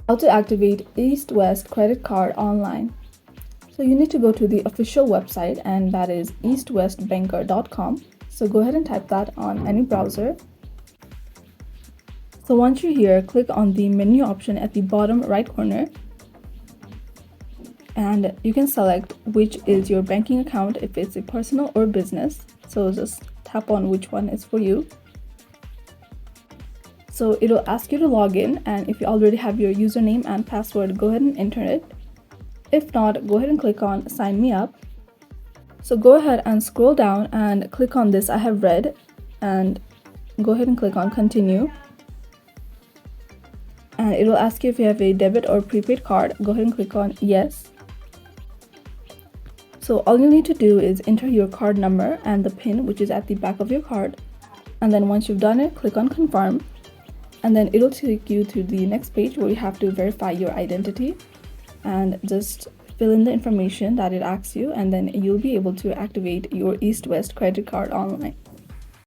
How to activate EastWest credit card online. So you need to go to the official website, and that is eastwestbanker.com. So go ahead and type that on any browser. So once you're here, click on the menu option at the bottom right corner, and you can select which is your banking account, if it's a personal or business. So just tap on which one is for you. So it'll ask you to log in, and if you already have your username and password, go ahead and enter it. If not, go ahead and click on sign me up. So go ahead and scroll down and click on this I have read, and go ahead and click on continue. And it will ask you if you have a debit or prepaid card. Go ahead and click on yes. So all you need to do is enter your card number and the PIN, which is at the back of your card. And then once you've done it, click on confirm. And then it'll take you to the next page where you have to verify your identity and just fill in the information that it asks you, and then you'll be able to activate your EastWest credit card online.